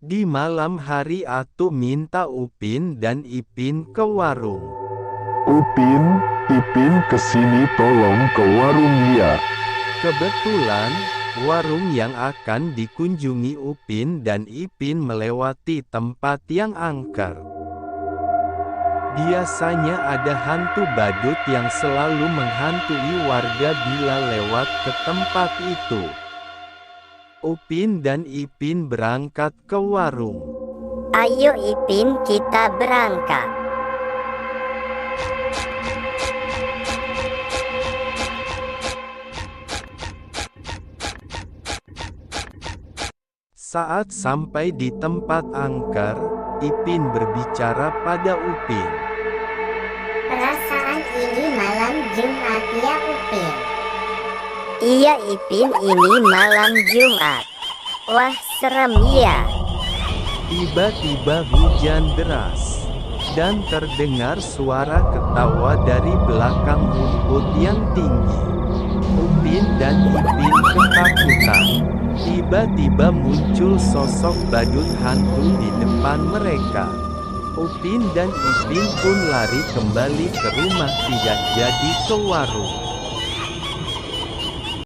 Di malam hari Atu minta Upin dan Ipin ke warung. Upin, Ipin kesini tolong ke warung ya. Kebetulan, warung yang akan dikunjungi Upin dan Ipin melewati tempat yang angker. Biasanya ada hantu badut yang selalu menghantui warga bila lewat ke tempat itu. Upin dan Ipin berangkat ke warung. Ayo Ipin, kita berangkat. Saat sampai di tempat angker, Ipin berbicara pada Upin. Perasaan ini malam Jumat ya Upin. Iya Ipin, ini malam Jumat. Wah, serem ya. Tiba-tiba hujan deras, dan terdengar suara ketawa dari belakang rumput yang tinggi. Upin dan Ipin ketakutan. Tiba-tiba muncul sosok badut hantu di depan mereka. Upin dan Ipin pun lari kembali ke rumah, tidak jadi ke warung.